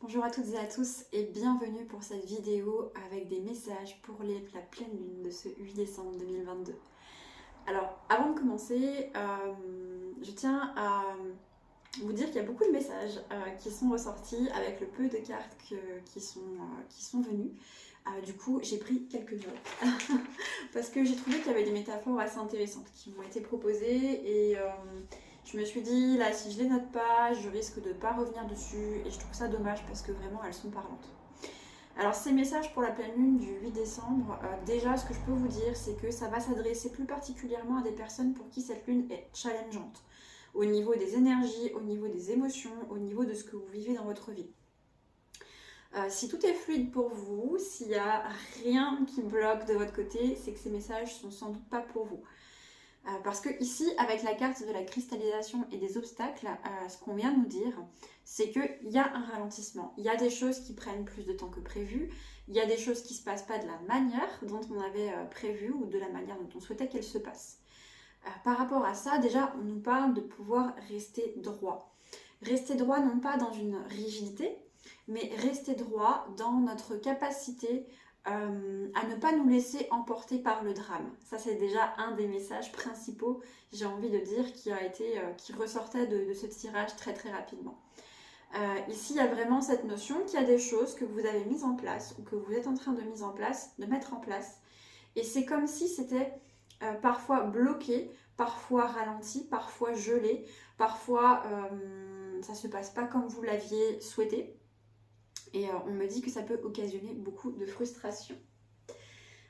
Bonjour à toutes et à tous et bienvenue pour cette vidéo avec des messages pour la pleine lune de ce 8 décembre 2022. Alors avant de commencer, je tiens à vous dire qu'il y a beaucoup de messages qui sont ressortis avec le peu de cartes qui sont venues. Du coup j'ai pris quelques notes parce que j'ai trouvé qu'il y avait des métaphores assez intéressantes qui m'ont été proposées et je me suis dit là si je les note pas je risque de pas revenir dessus et je trouve ça dommage parce que vraiment elles sont parlantes. Alors ces messages pour la pleine lune du 8 décembre, déjà ce que je peux vous dire c'est que ça va s'adresser plus particulièrement à des personnes pour qui cette lune est challengeante au niveau des énergies, au niveau des émotions, au niveau de ce que vous vivez dans votre vie. Si tout est fluide pour vous, s'il n'y a rien qui bloque de votre côté, c'est que ces messages sont sans doute pas pour vous. Parce que ici, avec la carte de la cristallisation et des obstacles, ce qu'on vient de nous dire, c'est qu'il y a un ralentissement. Il y a des choses qui prennent plus de temps que prévu. Il y a des choses qui ne se passent pas de la manière dont on avait prévu ou de la manière dont on souhaitait qu'elles se passent. Par rapport à ça, déjà, on nous parle de pouvoir rester droit. Rester droit non pas dans une rigidité, mais rester droit dans notre capacité à ne pas nous laisser emporter par le drame. Ça c'est déjà un des messages principaux, j'ai envie de dire, qui ressortait de ce tirage très très rapidement. Ici il y a vraiment cette notion qu'il y a des choses que vous avez mises en place ou que vous êtes en train de mettre en place, et c'est comme si c'était parfois bloqué, parfois ralenti, parfois gelé, parfois ça se passe pas comme vous l'aviez souhaité. Et on me dit que ça peut occasionner beaucoup de frustration.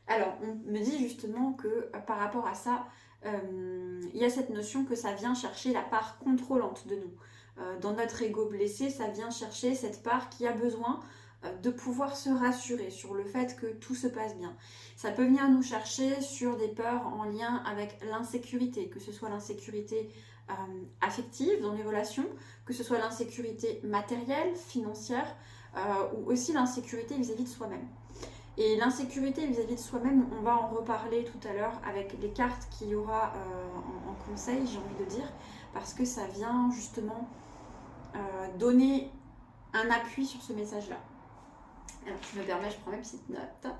Alors, on me dit justement que par rapport à ça, il y a cette notion que ça vient chercher la part contrôlante de nous. Dans notre ego blessé, ça vient chercher cette part qui a besoin de pouvoir se rassurer sur le fait que tout se passe bien. Ça peut venir nous chercher sur des peurs en lien avec l'insécurité, que ce soit l'insécurité affective dans les relations, que ce soit l'insécurité matérielle, financière, ou aussi l'insécurité vis-à-vis de soi-même. Et l'insécurité vis-à-vis de soi-même, on va en reparler tout à l'heure avec les cartes qu'il y aura en conseil, j'ai envie de dire, parce que ça vient justement donner un appui sur ce message-là. Alors, je me permets, je prends mes petites notes.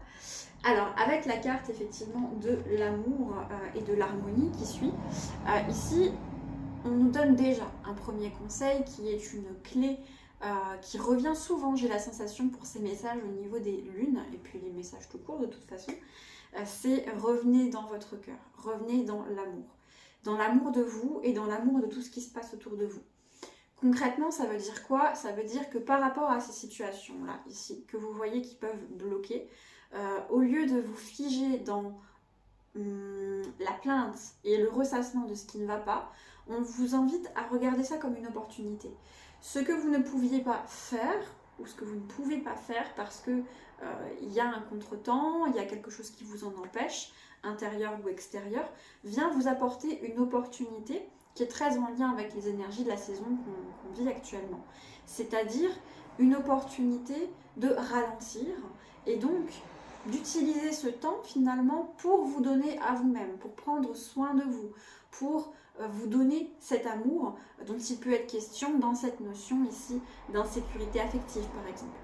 Alors, avec la carte effectivement de l'amour et de l'harmonie qui suit, ici, on nous donne déjà un premier conseil qui est une clé qui revient souvent, j'ai la sensation, pour ces messages au niveau des lunes, et puis les messages tout court de toute façon, c'est revenez dans votre cœur, revenez dans l'amour de vous et dans l'amour de tout ce qui se passe autour de vous. Concrètement, ça veut dire quoi? Ça veut dire que par rapport à ces situations-là, ici, que vous voyez qui peuvent bloquer, au lieu de vous figer dans la plainte et le ressassement de ce qui ne va pas, on vous invite à regarder ça comme une opportunité. Ce que vous ne pouviez pas faire, ou ce que vous ne pouvez pas faire parce que il y a un contretemps, il y a quelque chose qui vous en empêche, intérieur ou extérieur, vient vous apporter une opportunité qui est très en lien avec les énergies de la saison qu'on vit actuellement. C'est-à-dire une opportunité de ralentir et donc d'utiliser ce temps finalement pour vous donner à vous-même, pour prendre soin de vous, pour vous donner cet amour dont il peut être question dans cette notion ici d'insécurité affective par exemple.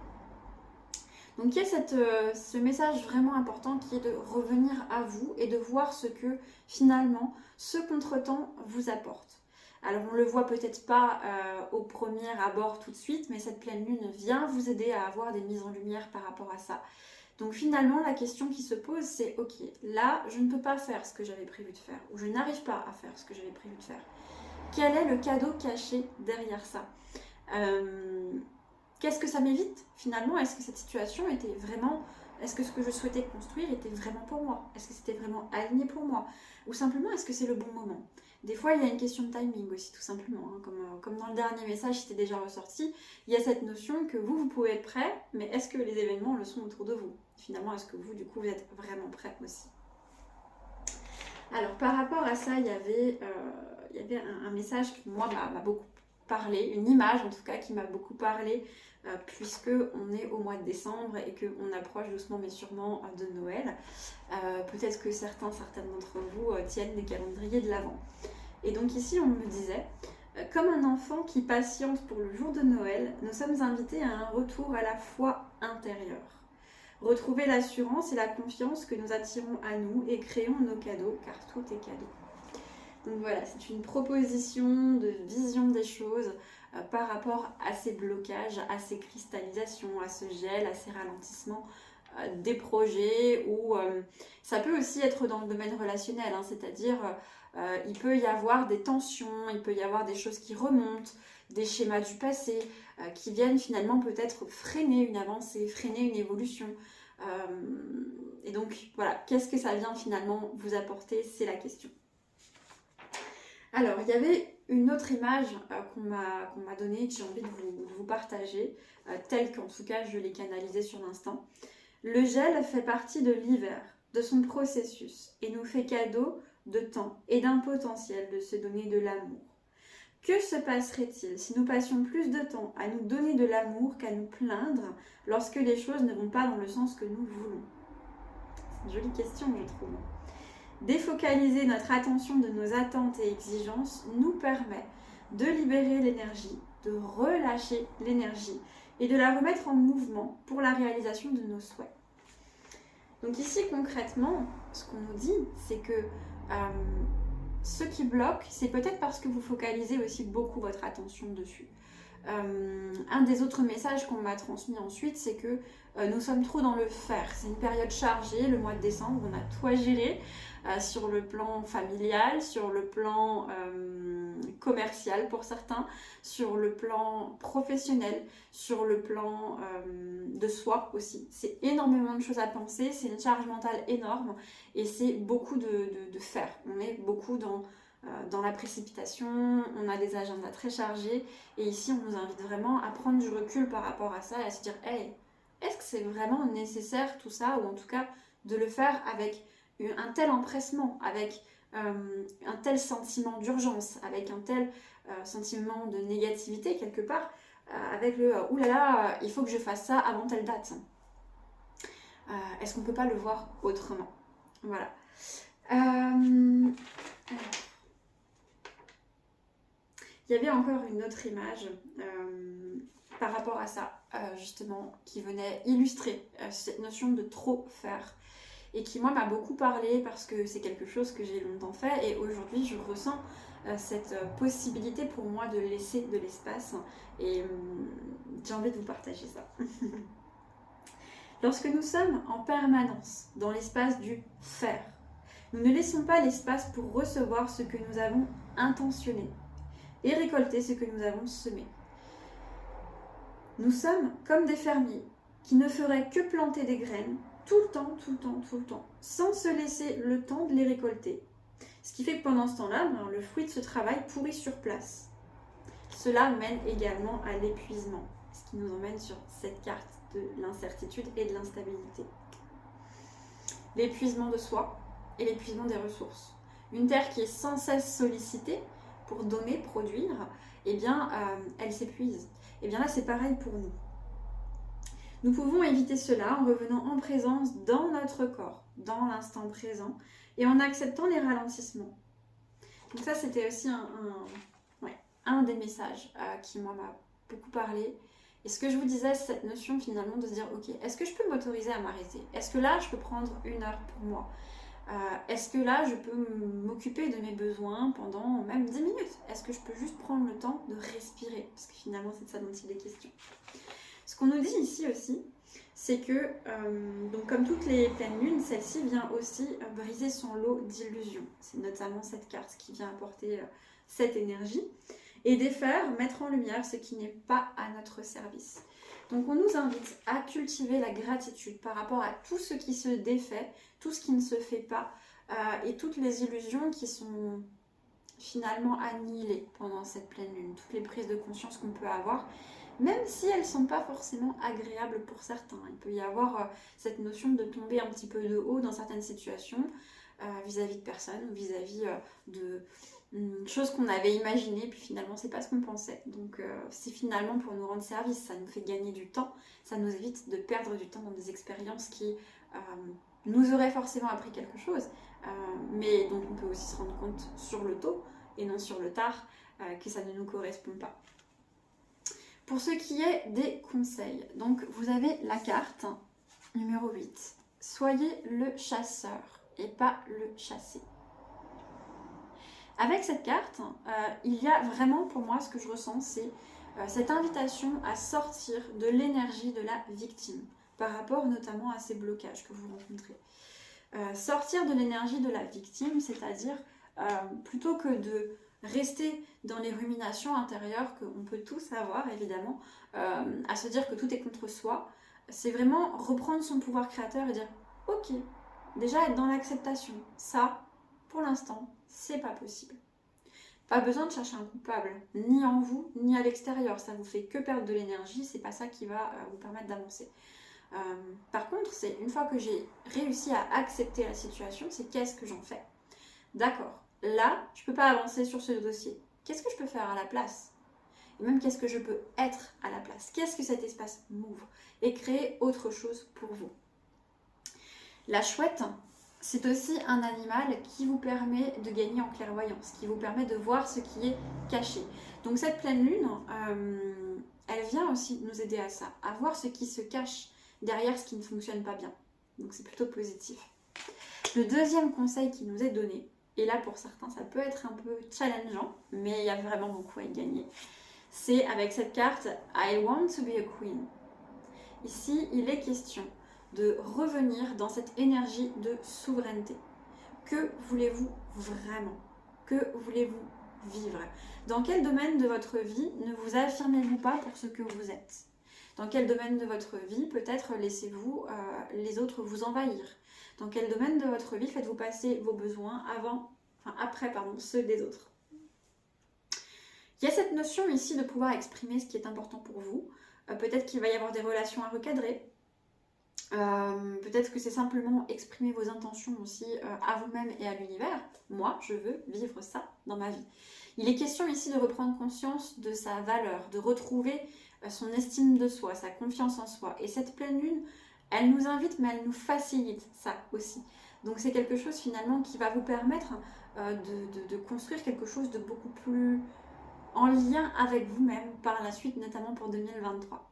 Donc il y a ce message vraiment important qui est de revenir à vous et de voir ce que finalement ce contretemps vous apporte. Alors on ne le voit peut-être pas au premier abord tout de suite, mais cette pleine lune vient vous aider à avoir des mises en lumière par rapport à ça. Donc finalement, la question qui se pose, c'est ok, là, je ne peux pas faire ce que j'avais prévu de faire, ou je n'arrive pas à faire ce que j'avais prévu de faire. Quel est le cadeau caché derrière ça? Qu'est-ce que ça m'évite finalement? Est-ce que cette situation était vraiment... Est-ce que ce que je souhaitais construire était vraiment pour moi? Est-ce que c'était vraiment aligné pour moi? Ou simplement, est-ce que c'est le bon moment? Des fois, il y a une question de timing aussi, tout simplement. Hein. Comme dans le dernier message, c'était déjà ressorti, il y a cette notion que vous pouvez être prêt, mais est-ce que les événements le sont autour de vous? Finalement, est-ce que vous, du coup, vous êtes vraiment prêt aussi? Alors, par rapport à ça, il y avait un message qui, moi, m'a beaucoup parlé, une image, en tout cas, qui m'a beaucoup parlé, puisque on est au mois de décembre et qu'on approche doucement mais sûrement de Noël. Peut-être que certaines d'entre vous tiennent des calendriers de l'Avent. Et donc ici on me disait Comme un enfant qui patiente pour le jour de Noël, nous sommes invités à un retour à la foi intérieure. Retrouver l'assurance et la confiance que nous attirons à nous et créons nos cadeaux, car tout est cadeau. Donc voilà, c'est une proposition de vision des choses par rapport à ces blocages, à ces cristallisations, à ce gel, à ces ralentissements des projets, ou ça peut aussi être dans le domaine relationnel, hein, c'est-à-dire il peut y avoir des tensions, il peut y avoir des choses qui remontent, des schémas du passé qui viennent finalement peut-être freiner une avancée, freiner une évolution. Et donc voilà, qu'est-ce que ça vient finalement vous apporter, c'est la question. Alors, il y avait une autre image qu'on m'a donnée, que j'ai envie de vous partager, telle qu'en tout cas je l'ai canalisée sur l'instant. Le gel fait partie de l'hiver, de son processus, et nous fait cadeau de temps et d'un potentiel de se donner de l'amour. Que se passerait-il si nous passions plus de temps à nous donner de l'amour qu'à nous plaindre lorsque les choses ne vont pas dans le sens que nous voulons? C'est une jolie question, je trouve. Défocaliser notre attention de nos attentes et exigences nous permet de libérer l'énergie, de relâcher l'énergie et de la remettre en mouvement pour la réalisation de nos souhaits. Donc ici concrètement, ce qu'on nous dit, c'est que ce qui bloque, c'est peut-être parce que vous focalisez aussi beaucoup votre attention dessus. Un des autres messages qu'on m'a transmis ensuite, c'est que nous sommes trop dans le faire. C'est une période chargée, le mois de décembre, on a tout à gérer sur le plan familial, sur le plan commercial pour certains, sur le plan professionnel, sur le plan de soi aussi. C'est énormément de choses à penser, c'est une charge mentale énorme et c'est beaucoup de faire. On est beaucoup dans la précipitation, on a des agendas très chargés et ici on nous invite vraiment à prendre du recul par rapport à ça et à se dire hey, est-ce que c'est vraiment nécessaire tout ça, ou en tout cas de le faire avec un tel empressement, avec un tel sentiment d'urgence, avec un tel sentiment de négativité quelque part, avec le oulala, il faut que je fasse ça avant telle date. Est-ce qu'on peut pas le voir autrement? Voilà. Alors. Il y avait encore une autre image par rapport à ça, justement, qui venait illustrer cette notion de trop faire. Et qui, moi, m'a beaucoup parlé parce que c'est quelque chose que j'ai longtemps fait. Et aujourd'hui, je ressens cette possibilité pour moi de laisser de l'espace. Et j'ai envie de vous partager ça. Lorsque nous sommes en permanence dans l'espace du faire, nous ne laissons pas l'espace pour recevoir ce que nous avons intentionné et récolter ce que nous avons semé. Nous sommes comme des fermiers qui ne feraient que planter des graines tout le temps, sans se laisser le temps de les récolter. Ce qui fait que pendant ce temps-là, le fruit de ce travail pourrit sur place. Cela mène également à l'épuisement, ce qui nous emmène sur cette carte de l'incertitude et de l'instabilité. L'épuisement de soi et l'épuisement des ressources. Une terre qui est sans cesse sollicitée pour donner, produire, eh bien, elle s'épuise. Et bien là, c'est pareil pour nous. Nous pouvons éviter cela en revenant en présence dans notre corps, dans l'instant présent, et en acceptant les ralentissements. Donc ça, c'était aussi un des messages qui, moi, m'a beaucoup parlé. Et ce que je vous disais, c'est cette notion finalement de se dire, ok, est-ce que je peux m'autoriser à m'arrêter? Est-ce que là, je peux prendre 1 heure pour moi? Est-ce que là, je peux m'occuper de mes besoins pendant même 10 minutes? Est-ce que je peux juste prendre le temps de respirer? Parce que finalement, c'est de ça dont il est question. Ce qu'on nous dit ici aussi, c'est que, donc comme toutes les pleines lunes, celle-ci vient aussi briser son lot d'illusions. C'est notamment cette carte qui vient apporter cette énergie et défaire, mettre en lumière ce qui n'est pas à notre service. Donc on nous invite à cultiver la gratitude par rapport à tout ce qui se défait, tout ce qui ne se fait pas et toutes les illusions qui sont finalement annihilées pendant cette pleine lune, toutes les prises de conscience qu'on peut avoir, même si elles ne sont pas forcément agréables pour certains. Il peut y avoir cette notion de tomber un petit peu de haut dans certaines situations vis-à-vis de personnes ou vis-à-vis de choses qu'on avait imaginées, puis finalement c'est pas ce qu'on pensait. Donc c'est finalement pour nous rendre service, ça nous fait gagner du temps, ça nous évite de perdre du temps dans des expériences qui nous auraient forcément appris quelque chose, mais dont on peut aussi se rendre compte sur le tôt et non sur le tard, que ça ne nous correspond pas. Pour ce qui est des conseils, donc vous avez la carte numéro 8. Soyez le chasseur et pas le chassé. Avec cette carte, il y a vraiment pour moi ce que je ressens, c'est cette invitation à sortir de l'énergie de la victime par rapport notamment à ces blocages que vous rencontrez. Sortir de l'énergie de la victime, c'est-à-dire plutôt que de rester dans les ruminations intérieures qu'on peut tous avoir évidemment, à se dire que tout est contre soi, c'est vraiment reprendre son pouvoir créateur et dire ok, déjà être dans l'acceptation, ça pour l'instant c'est pas possible. Pas besoin de chercher un coupable, ni en vous, ni à l'extérieur, ça vous fait que perdre de l'énergie, c'est pas ça qui va vous permettre d'avancer. Par contre, c'est une fois que j'ai réussi à accepter la situation, c'est qu'est-ce que j'en fais? D'accord, là, je peux pas avancer sur ce dossier. Qu'est-ce que je peux faire à la place? Et même qu'est-ce que je peux être à la place? Qu'est-ce que cet espace m'ouvre? Et créer autre chose pour vous. La chouette, c'est aussi un animal qui vous permet de gagner en clairvoyance, qui vous permet de voir ce qui est caché. Donc cette pleine lune, elle vient aussi nous aider à ça, à voir ce qui se cache derrière ce qui ne fonctionne pas bien. Donc c'est plutôt positif. Le deuxième conseil qui nous est donné, et là pour certains ça peut être un peu challengeant, mais il y a vraiment beaucoup à y gagner, c'est avec cette carte I want to be a queen. Ici il est question de revenir dans cette énergie de souveraineté. Que voulez-vous vraiment? Que voulez-vous vivre? Dans quel domaine de votre vie ne vous affirmez-vous pas pour ce que vous êtes? Dans quel domaine de votre vie peut-être laissez-vous les autres vous envahir? Dans quel domaine de votre vie faites-vous passer vos besoins après ceux des autres? Il y a cette notion ici de pouvoir exprimer ce qui est important pour vous. Peut-être qu'il va y avoir des relations à recadrer. Peut-être que c'est simplement exprimer vos intentions aussi à vous-même et à l'univers. Moi, je veux vivre ça dans ma vie. Il est question ici de reprendre conscience de sa valeur, de retrouver son estime de soi, sa confiance en soi. Et cette pleine lune, elle nous invite, mais elle nous facilite ça aussi. Donc c'est quelque chose finalement qui va vous permettre de construire quelque chose de beaucoup plus en lien avec vous-même par la suite, notamment pour 2023.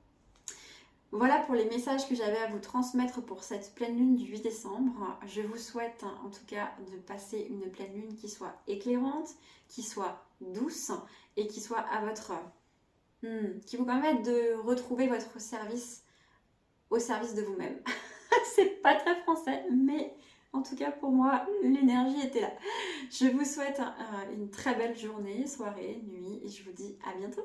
Voilà pour les messages que j'avais à vous transmettre pour cette pleine lune du 8 décembre. Je vous souhaite en tout cas de passer une pleine lune qui soit éclairante, qui soit douce et qui soit à votre... qui vous permette de retrouver votre service au service de vous-même. C'est pas très français, mais en tout cas pour moi, l'énergie était là. Je vous souhaite une très belle journée, soirée, nuit et je vous dis à bientôt.